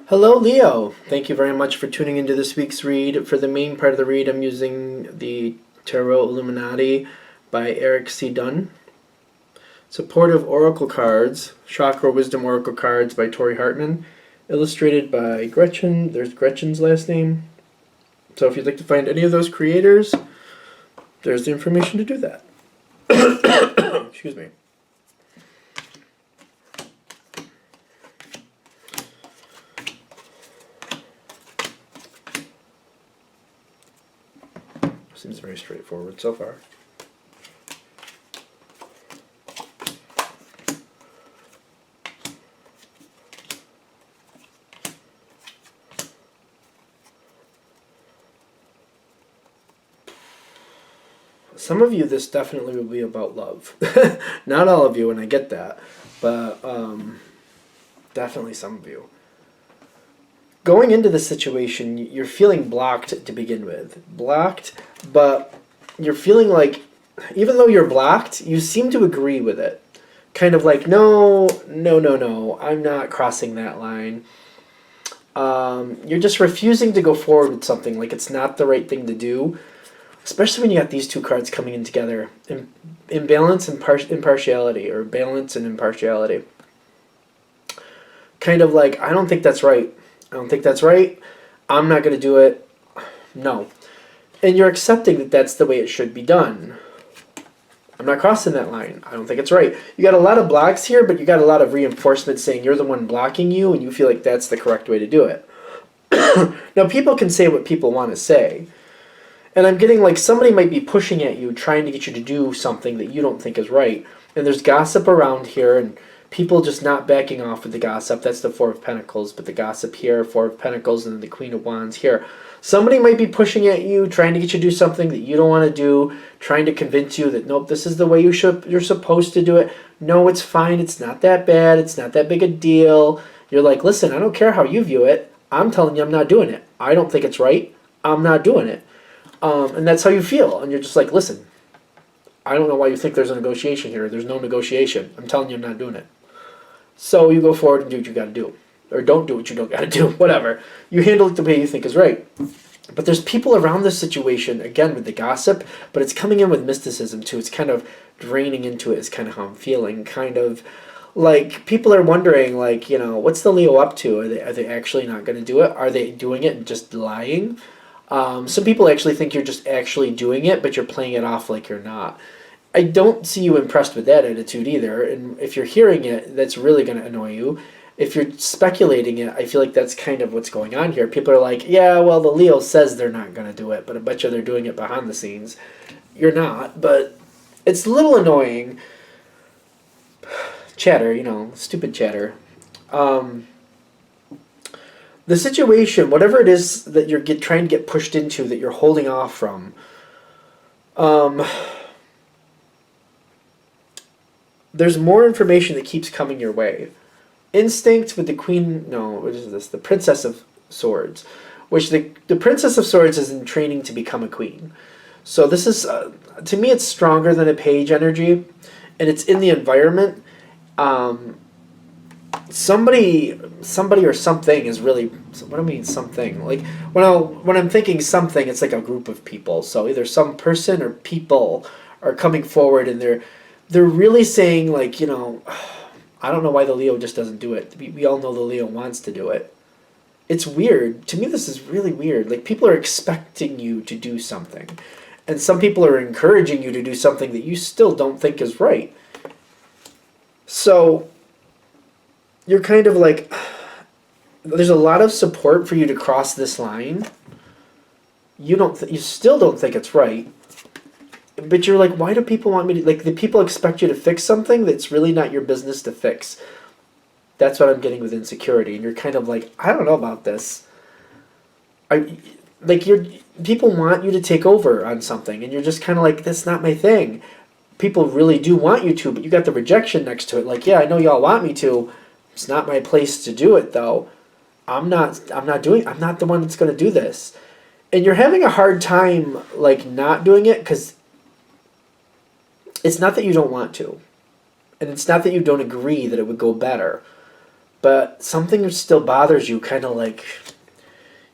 Hello, Leo. Thank you very much for tuning into this week's read. For the main part of the read, I'm using the Tarot Illuminati by Eric C. Dunn. Supportive Oracle Cards, Chakra Wisdom Oracle Cards by Tori Hartman. Illustrated by Gretchen. There's Gretchen's last name. So if you'd like to find any of those creators, there's the information to do that. Excuse me. Seems very straightforward so far. Some of you, this definitely will be about love. Not all of you, and I get that, but definitely some of you. Going into the situation, you're feeling blocked to begin with. Blocked, but you're feeling like, even though you're blocked, you seem to agree with it. Kind of like, no, I'm not crossing that line. You're just refusing to go forward with something, like it's not the right thing to do. Especially when you got these two cards coming in together. Imbalance and impartiality, or balance and impartiality. Kind of like, I don't think that's right. I don't think that's right. I'm not going to do it. No. And you're accepting that that's the way it should be done. I'm not crossing that line. I don't think it's right. You got a lot of blocks here, but you got a lot of reinforcement saying you're the one blocking you, and you feel like that's the correct way to do it. Now, people can say what people want to say. And I'm getting like somebody might be pushing at you, trying to get you to do something that you don't think is right. And there's gossip around here, and people just not backing off with the gossip. That's the Four of Pentacles, but the gossip here, Four of Pentacles, and then the Queen of Wands here. Somebody might be pushing at you, trying to get you to do something that you don't want to do, trying to convince you that, nope, this is the way you're supposed to do it. No, it's fine. It's not that bad. It's not that big a deal. You're like, listen, I don't care how you view it. I'm telling you I'm not doing it. I don't think it's right. I'm not doing it. And that's how you feel. And you're just like, listen, I don't know why you think there's a negotiation here. There's no negotiation. I'm telling you I'm not doing it. So you go forward and do what you got to do. Or don't do what you don't got to do. Whatever. You handle it the way you think is right. But there's people around this situation, again, with the gossip, but it's coming in with mysticism too. It's kind of draining into it is kind of how I'm feeling. Kind of like people are wondering, like, you know, what's the Leo up to? Are they actually not going to do it? Are they doing it and just lying? Some people actually think you're just actually doing it, but you're playing it off like you're not. I don't see you impressed with that attitude either, and if you're hearing it, that's really going to annoy you. If you're speculating it, I feel like that's kind of what's going on here. People are like, yeah, well, the Leo says they're not going to do it, but I bet you they're doing it behind the scenes. You're not, but it's a little annoying. Chatter, you know, stupid chatter. The situation, whatever it is that you're trying to get pushed into, that you're holding off from, there's more information that keeps coming your way. Instinct with the Queen, no, what is this? The Princess of Swords, which the Princess of Swords is in training to become a queen. So this is, to me, it's stronger than a page energy, and it's in the environment. Somebody or something is really, what do I mean something? Like when I'm thinking something, it's like a group of people. So either some person or people are coming forward, and they're really saying, like, you know, I don't know why the Leo just doesn't do it. We all know the Leo wants to do it. It's weird. To me, this is really weird. Like, people are expecting you to do something, and some people are encouraging you to do something that you still don't think is right. So you're kind of like, there's a lot of support for you to cross this line. You still don't think it's right, but you're like, why do people want me to, like, the people expect you to fix something that's really not your business to fix. That's what I'm getting with insecurity, and you're kind of like, I don't know about this. People want you to take over on something, and you're just kind of like, that's not my thing. People really do want you to, but you got the rejection next to it. Like, yeah, I know y'all want me to. It's not my place to do it, though. I'm not the one that's going to do this. And you're having a hard time, like, not doing it, because it's not that you don't want to. And it's not that you don't agree that it would go better. but something still bothers you, kind of like,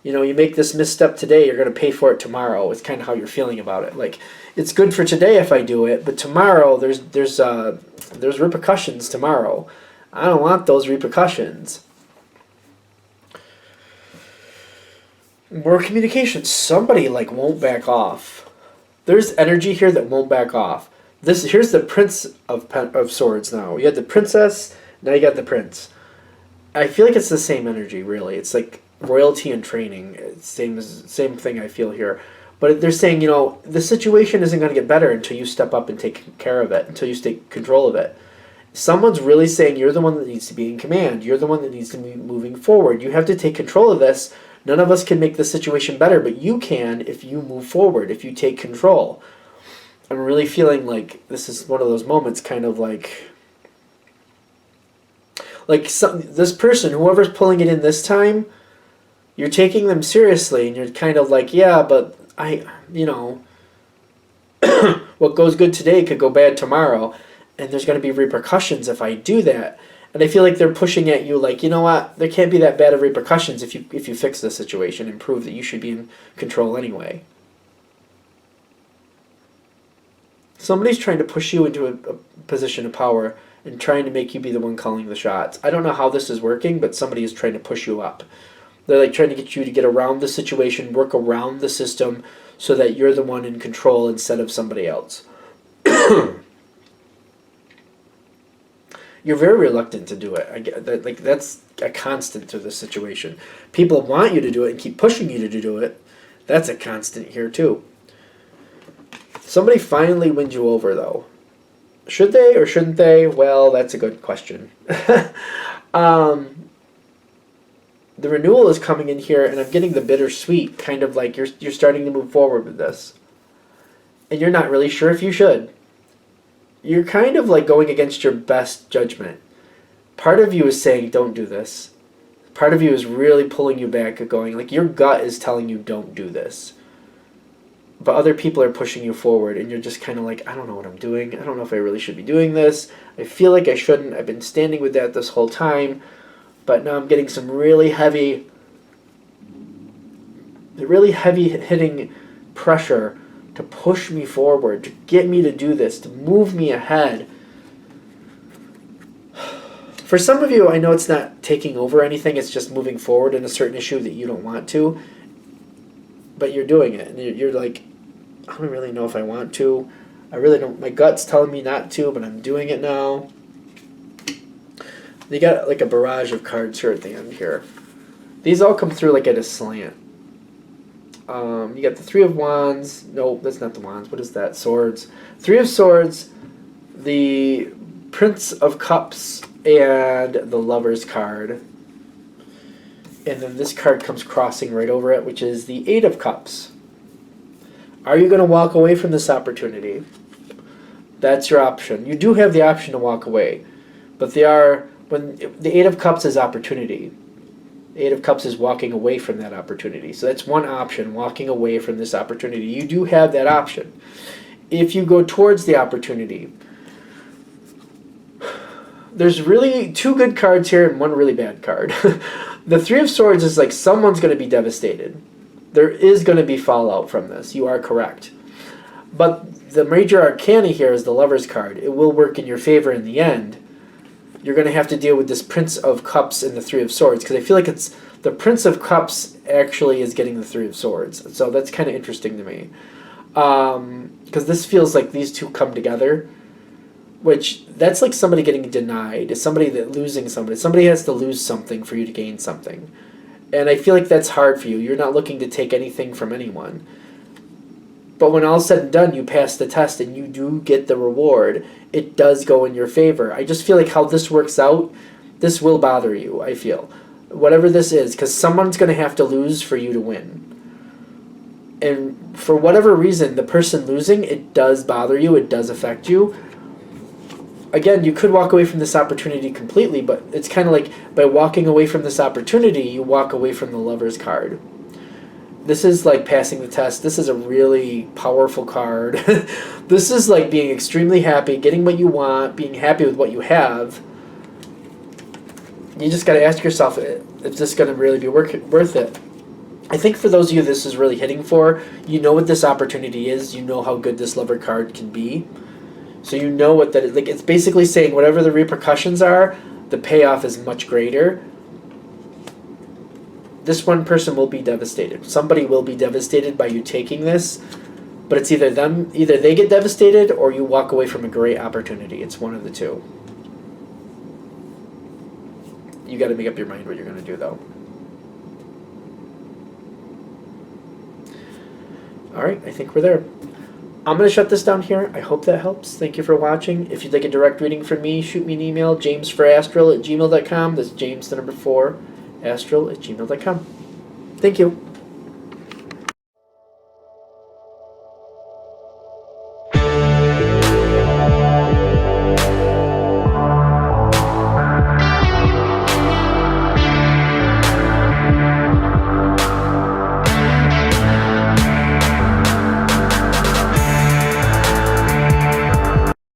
you make this misstep today, you're going to pay for it tomorrow. It's kind of how you're feeling about it. Like, it's good for today if I do it, but tomorrow there's repercussions tomorrow. I don't want those repercussions. More communication. Somebody like won't back off. There's energy here that won't back off. Here's the Prince of Swords now. You had the Princess, now you got the Prince. I feel like it's the same energy, really. It's like royalty and training. It's same thing I feel here. But they're saying, the situation isn't going to get better until you step up and take care of it, until you take control of it. Someone's really saying you're the one that needs to be in command. You're the one that needs to be moving forward. You have to take control of this. None of us can make the situation better, but you can if you move forward, if you take control. I'm really feeling like this is one of those moments, kind of like this person, whoever's pulling it in this time, you're taking them seriously, and you're kind of like, yeah, but what goes good today could go bad tomorrow, and there's going to be repercussions if I do that. And I feel like they're pushing at you like, you know what, there can't be that bad of repercussions if you fix the situation and prove that you should be in control anyway. Somebody's trying to push you into a position of power and trying to make you be the one calling the shots. I don't know how this is working, but somebody is trying to push you up. They're like trying to get you to get around the situation, work around the system so that you're the one in control instead of somebody else. You're very reluctant to do it. I get that, like, that's a constant to this situation. People want you to do it and keep pushing you to do it. That's a constant here too. Somebody finally wins you over, though. Should they or shouldn't they? Well, that's a good question. The renewal is coming in here, and I'm getting the bittersweet, kind of like you're starting to move forward with this. And you're not really sure if you should. You're kind of like going against your best judgment. Part of you is saying, don't do this. Part of you is really pulling you back and going, like, your gut is telling you don't do this. But other people are pushing you forward, and you're just kind of like, I don't know what I'm doing. I don't know if I really should be doing this. I feel like I shouldn't. I've been standing with that this whole time. But now I'm getting some really heavy hitting pressure to push me forward, to get me to do this, to move me ahead. For some of you, I know it's not taking over anything, it's just moving forward in a certain issue that you don't want to, but you're doing it, and you're like, I don't really know if I want to. I really don't, my gut's telling me not to, but I'm doing it now. You got like a barrage of cards here at the end here. These all come through like at a slant. You got the Three of Wands. No, that's not the Wands. What is that? Swords. Three of Swords, the Prince of Cups, and the Lover's card. And then this card comes crossing right over it, which is the Eight of Cups. Are you going to walk away from this opportunity? That's your option. You do have the option to walk away. But when the Eight of Cups is opportunity. Eight of Cups is walking away from that opportunity. So that's one option, walking away from this opportunity. You do have that option. If you go towards the opportunity, there's really two good cards here and one really bad card. The Three of Swords is like someone's going to be devastated. There is going to be fallout from this. You are correct. But the major arcana here is the Lover's card. It will work in your favor in the end. You're going to have to deal with this Prince of Cups and the Three of Swords, because I feel like it's the Prince of Cups actually is getting the Three of Swords. So that's kind of interesting to me. Because this feels like these two come together, which that's like somebody getting denied. It's somebody that losing somebody. Somebody has to lose something for you to gain something. And I feel like that's hard for you. You're not looking to take anything from anyone. But when all's said and done, you pass the test and you do get the reward. It does go in your favor. I just feel like how this works out, this will bother you, I feel. Whatever this is, because someone's going to have to lose for you to win. And for whatever reason, the person losing, it does bother you, it does affect you. Again, you could walk away from this opportunity completely, but it's kind of like by walking away from this opportunity, you walk away from the Lover's card. This is like passing the test. This is a really powerful card. This is like being extremely happy, getting what you want, being happy with what you have. You just got to ask yourself if this going to really be worth it. I think for those of you this is really hitting for, you know what this opportunity is. You know how good this Lover card can be. So you know what that is. Like, it's basically saying whatever the repercussions are, the payoff is much greater. This one person will be devastated. Somebody will be devastated by you taking this, but it's either they get devastated or you walk away from a great opportunity. It's one of the two. You got to make up your mind what you're going to do, though. All right, I think we're there. I'm going to shut this down here. I hope that helps. Thank you for watching. If you'd like a direct reading from me, shoot me an email, jamesforastral@gmail.com. That's James, the number 4, astral@gmail.com. Thank you.